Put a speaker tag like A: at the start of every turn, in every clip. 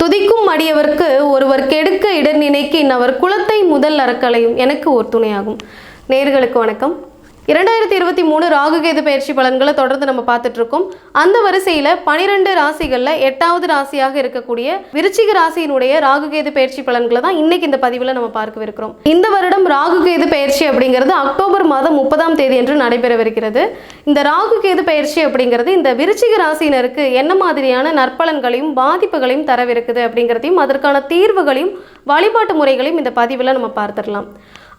A: துதிக்கும் அடியவர்க்கு ஒருவர் கெடுக்க இடர் நினைக்கின் அவர் குலத்தை முதல் அறக்கலையும் எனக்கு ஒரு துணையாகும். நேயர்களுக்கு வணக்கம். 2023 ராகுகேது பயிற்சி பலன்களை தொடர்ந்து நம்ம பார்த்துட்டு இருக்கோம். அந்த வரிசையில் 12 ராசிகளில் 8வது ராசியாக இருக்கக்கூடிய விருச்சிக ராசியினுடைய ராகுகேது பயிற்சி பலன்களை தான் இன்னைக்கு இந்த பதிவில் நம்ம பார்க்கவிருக்கிறோம். இந்த வருடம் ராகுகேது பயிற்சி அப்படிங்கிறது அக்டோபர் மாதம் 30ஆம் தேதி என்று நடைபெறவிருக்கிறது. இந்த ராகுகேது பயிற்சி அப்படிங்கிறது இந்த விருச்சிக ராசியினருக்கு என்ன மாதிரியான நற்பலன்களையும் பாதிப்புகளையும் தரவிருக்குது அப்படிங்கிறதையும் அதற்கான தீர்வுகளையும் வழிபாட்டு முறைகளையும் இந்த பதிவில் நம்ம பார்த்துடலாம்.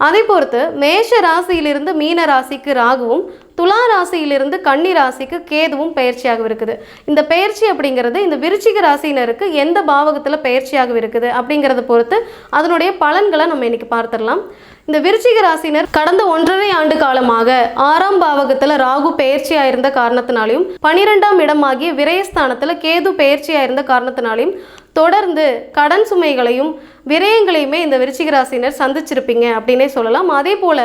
A: அதை பொறுத்து மேஷ ராசியிலிருந்து மீன ராசிக்கு ராகுவும், துலா ராசியிலிருந்து கன்னி ராசிக்கு கேதுவும் பயிற்சியாக இருக்குது. இந்த பயிற்சி அப்படிங்கிறது இந்த விருச்சிக ராசியினருக்கு எந்த பாவகத்தில் பயிற்சியாக இருக்குது அப்படிங்கிறத பொறுத்து அதனுடைய பலன்களை நம்ம இன்னைக்கு பார்த்துடலாம். இந்த விருச்சிக ராசினர் கடந்த 1.5 ஆண்டு காலமாக 6ஆம் பாவகத்தில் ராகு பயிற்சியாக இருந்த காரணத்தினாலையும் 12ஆம் இடமாகிய விரயஸ்தானத்தில் கேது பயிற்சியாக இருந்த காரணத்தினாலையும் தொடர்ந்து கடன் சுமைகளையும் விரயங்களையுமே இந்த விருச்சிக ராசினர் சந்திச்சிருப்பீங்க அப்படின்னே சொல்லலாம். அதே போல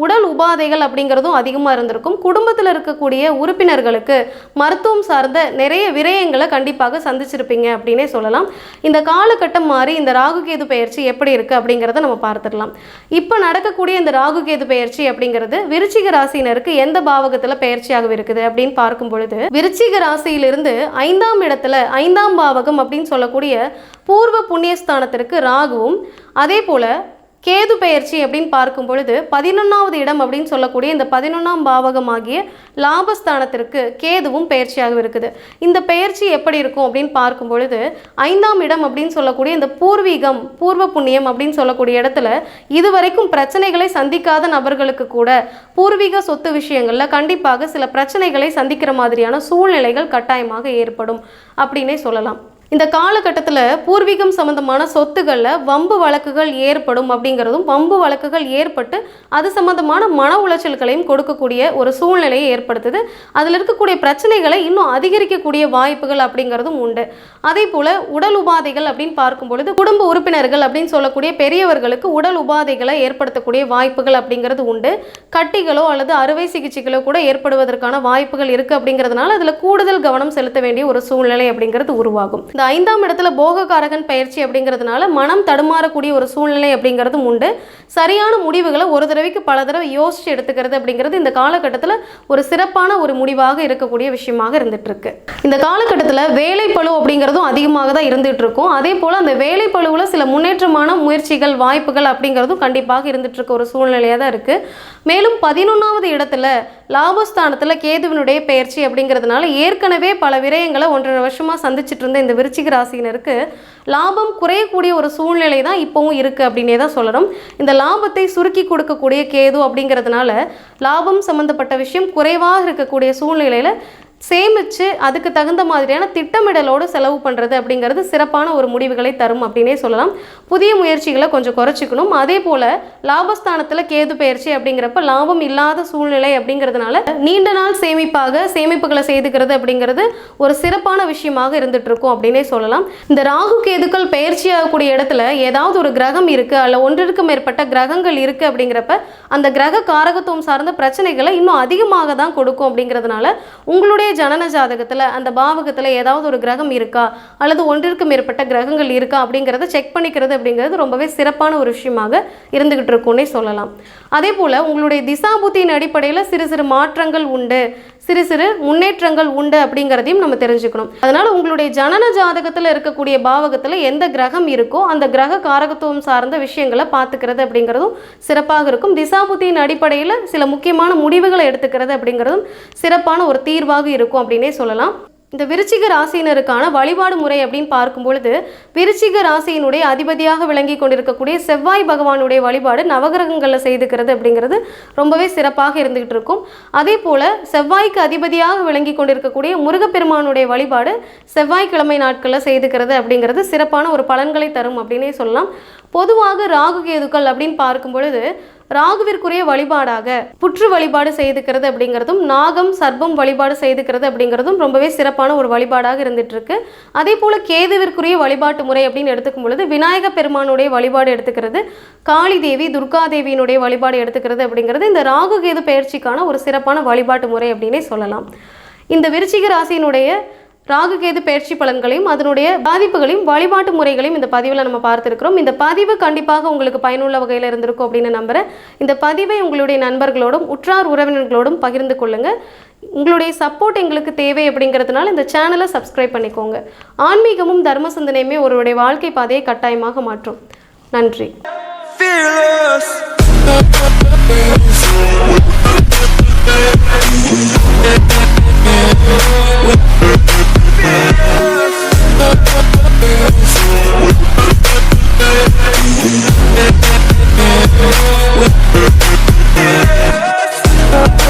A: உடல் உபாதைகள் அப்படிங்கிறதும் அதிகமாக இருந்திருக்கும். குடும்பத்தில் இருக்கக்கூடிய உறுப்பினர்களுக்கு மருத்துவம் சார்ந்த நிறைய விரயங்களை கண்டிப்பாக சந்திச்சிருப்பீங்க அப்படின்னே சொல்லலாம். இந்த காலகட்டம் மாறி இந்த ராகுகேது பயிற்சி எப்படி இருக்குது அப்படிங்கிறத நம்ம பார்த்துடலாம். இப்போ நடக்கக்கூடிய இந்த ராகுகேது பயிற்சி அப்படிங்கிறது விருச்சிக ராசியினருக்கு எந்த பாவகத்தில் பயிற்சியாக இருக்குது அப்படின்னு பார்க்கும் பொழுது விருச்சிக ராசியிலிருந்து 5ஆம் இடத்துல 5ஆம் பாவகம் அப்படின்னு சொல்லக்கூடிய பூர்வ புண்ணியஸ்தானத்திற்கு ராகுவும், அதே போல கேது பயிற்சி அப்படின்னு பார்க்கும் பொழுது 11வது இடம் அப்படின்னு சொல்லக்கூடிய இந்த 11ஆம் பாவகமாகிய லாபஸ்தானத்திற்கு கேதுவும் பயிற்சியாக இருக்குது. இந்த பயிற்சி எப்படி இருக்கும் அப்படின்னு பார்க்கும் பொழுது 5ஆம் இடம் அப்படின்னு சொல்லக்கூடிய இந்த பூர்வீகம் பூர்வ புண்ணியம் அப்படின்னு சொல்லக்கூடிய இடத்துல இதுவரைக்கும் பிரச்சனைகளை சந்திக்காத நபர்களுக்கு கூட பூர்வீக சொத்து விஷயங்களில் கண்டிப்பாக சில பிரச்சனைகளை சந்திக்கிற மாதிரியான சூழ்நிலைகள் கட்டாயமாக ஏற்படும் அப்படின்னே சொல்லலாம். இந்த காலகட்டத்தில் பூர்வீகம் சம்பந்தமான சொத்துக்களில் வம்பு வழக்குகள் ஏற்படும் அப்படிங்கிறதும், வம்பு வழக்குகள் ஏற்பட்டு அது சம்பந்தமான மன உளைச்சல்களையும் கொடுக்கக்கூடிய ஒரு சூழ்நிலையை ஏற்படுத்துது. அதில் இருக்கக்கூடிய பிரச்சனைகளை இன்னும் அதிகரிக்கக்கூடிய வாய்ப்புகள் அப்படிங்கிறதும் உண்டு. அதே போல் உடல் உபாதைகள் அப்படின்னு பார்க்கும் பொழுது குடும்ப உறுப்பினர்கள் அப்படின்னு சொல்லக்கூடிய பெரியவர்களுக்கு உடல் உபாதைகளை ஏற்படுத்தக்கூடிய வாய்ப்புகள் அப்படிங்கிறது உண்டு. கட்டிகளோ அல்லது அறுவை சிகிச்சைகளோ கூட ஏற்படுவதற்கான வாய்ப்புகள் இருக்குது. அப்படிங்கிறதுனால அதில் கூடுதல் கவனம் செலுத்த வேண்டிய ஒரு சூழ்நிலை அப்படிங்கிறது உருவாகும். 5ஆம் இடத்துல போகக்காரகன் பயிற்சி அப்படிங்கிறதுனால மனம் தடுமாறக்கூடிய ஒரு சூழ்நிலை அப்படிங்கிறதும் உண்டு. சரியான முடிவுகளை ஒரு தடவைக்கு பல தடவை யோசிச்சு எடுத்துக்கிறது அப்படிங்கிறது இந்த காலகட்டத்தில் ஒரு சிறப்பான ஒரு முடிவாக இருக்கக்கூடிய விஷயமாக இருந்துட்டு இருக்கு. இந்த காலகட்டத்தில் வேலைப்பளு அப்படிங்கிறதும் அதிகமாக தான் இருந்துட்டு இருக்கும். அதே போல் அந்த வேலைப்பளுவில் சில முன்னேற்றமான முயற்சிகள் வாய்ப்புகள் அப்படிங்கிறதும் கண்டிப்பாக இருந்துட்டு இருக்க ஒரு சூழ்நிலையாக தான் இருக்கு. மேலும் 11வது இடத்துல லாபஸ்தானத்தில் கேதுவினுடைய பயிற்சி அப்படிங்கிறதுனால ஏற்கனவே பல விரயங்களை 1.5 வருஷமாக சந்திச்சுட்டு இருந்த இந்த விருச்சிக ராசியினருக்கு லாபம் குறையக்கூடிய ஒரு சூழ்நிலை தான் இப்போவும் இருக்குது அப்படின்னே தான் சொல்லணும். இந்த லாபத்தை சுருக்கி கொடுக்கக்கூடிய கேது அப்படிங்கிறதுனால லாபம் சம்மந்தப்பட்ட விஷயம் குறைவாக இருக்கக்கூடிய சூழ்நிலையில் சேமித்து அதுக்கு தகுந்த மாதிரியான திட்டமிடலோடு செலவு பண்ணுறது அப்படிங்கிறது சிறப்பான ஒரு முடிவுகளை தரும் அப்படின்னே சொல்லலாம். புதிய முயற்சிகளை கொஞ்சம் குறைச்சிக்கணும். அதே போல் லாபஸ்தானத்தில் கேது பயிற்சி அப்படிங்கிறப்ப லாபம் இல்லாத சூழ்நிலை அப்படிங்கிறதுனால நீண்ட நாள் சேமிப்புகளை செய்துக்கிறது அப்படிங்கிறது ஒரு சிறப்பான விஷயமாக இருந்துட்டு இருக்கும் அப்படின்னே சொல்லலாம். இந்த ராகு கேதுக்கள் பயிற்சி ஆகக்கூடிய இடத்துல ஏதாவது ஒரு கிரகம் இருக்குது அல்ல ஒன்றிற்கு மேற்பட்ட கிரகங்கள் இருக்குது அப்படிங்கிறப்ப அந்த கிரக காரகத்துவம் சார்ந்த பிரச்சனைகளை இன்னும் அதிகமாக தான் கொடுக்கும். அப்படிங்கிறதுனால உங்களுடைய ஜனன ஜாதகத்தில் அந்த பாவகத்தில் ஏதாவது ஒரு கிரகம் இருக்கா அல்லது ஒன்றிற்கு மேற்பட்ட கிரகங்கள் இருக்கா அப்படிங்கிறத செக் பண்ணிக்கிறது அப்படிங்கிறது ரொம்பவே சிறப்பான ஒரு விஷயமாக இருந்துகிட்டு இருக்கும்னே சொல்லலாம். அதே போல் உங்களுடைய திசாபுத்தியின் அடிப்படையில் சிறு சிறு மாற்றங்கள் உண்டு, சிறு சிறு முன்னேற்றங்கள் உண்டு அப்படிங்கிறதையும் நம்ம தெரிஞ்சுக்கணும். அதனால் உங்களுடைய ஜனன ஜாதகத்தில் இருக்கக்கூடிய பாவகத்தில் எந்த கிரகம் இருக்கோ அந்த கிரக காரகத்துவம் சார்ந்த விஷயங்களை பார்த்துக்கிறது அப்படிங்கிறதும் சிறப்பாக இருக்கும். திசாபுத்தியின் அடிப்படையில் சில முக்கியமான முடிவுகளை எடுத்துக்கிறது அப்படிங்கிறதும் சிறப்பான ஒரு தீர்வாக இருக்கும் அப்படின்னே சொல்லலாம். இந்த விருச்சிக ராசியினருக்கான வழிபாடு முறை அப்படின்னு பார்க்கும் பொழுது விருச்சிக ராசியினுடைய அதிபதியாக விளங்கி கொண்டிருக்கக்கூடிய செவ்வாய் பகவானுடைய வழிபாடு நவகிரகங்களில் செய்துக்கிறது அப்படிங்கிறது ரொம்பவே சிறப்பாக இருந்துகிட்டு இருக்கும். அதே போல் செவ்வாய்க்கு அதிபதியாக விளங்கி கொண்டிருக்கக்கூடிய முருகப்பெருமானுடைய வழிபாடு செவ்வாய்க்கிழமை நாட்களில் செய்துக்கிறது அப்படிங்கிறது சிறப்பான ஒரு பலன்களை தரும் அப்படின்னே சொல்லலாம். பொதுவாக ராகு கேதுக்கள் அப்படின்னு பார்க்கும் பொழுது ராகுவிற்குரிய வழிபாடாக புற்று வழிபாடு செய்துக்கிறது அப்படிங்கிறதும் நாகம் சர்ப்பம் வழிபாடு செய்துக்கிறது அப்படிங்கிறதும் ரொம்பவே சிறப்பான ஒரு வழிபாடாக இருந்துட்டு இருக்கு. அதே போல கேதுவிற்குரிய வழிபாட்டு முறை அப்படின்னு எடுத்துக்கும் பொழுது விநாயக பெருமானுடைய வழிபாடு எடுத்துக்கிறது, காளி தேவி துர்கா தேவியினுடைய வழிபாடு எடுத்துக்கிறது அப்படிங்கிறது இந்த ராகு கேது பயிற்சிக்கான ஒரு சிறப்பான வழிபாட்டு முறை அப்படின்னே சொல்லலாம். இந்த விருச்சிக ராசியினுடைய ராகு கேது பயிற்சி பலன்களையும் அதனுடைய பாதிப்புகளையும் வழிபாட்டு முறைகளையும் இந்த பதிவில் நம்ம பார்த்துருக்கிறோம். இந்த பதிவு கண்டிப்பாக உங்களுக்கு பயனுள்ள வகையில் இருந்திருக்கும் அப்படின்னு நம்புகிறேன். இந்த பதிவை உங்களுடைய நண்பர்களோடும் உற்றார் உறவினர்களோடும் பகிர்ந்து கொள்ளுங்கள். உங்களுடைய சப்போர்ட் எங்களுக்கு தேவை அப்படிங்கிறதுனால இந்த சேனலை சப்ஸ்கிரைப் பண்ணிக்கோங்க. ஆன்மீகமும் தர்ம சிந்தனையுமே ஒருவருடைய வாழ்க்கை பாதையை கட்டாயமாக மாற்றும். நன்றி. Fearless.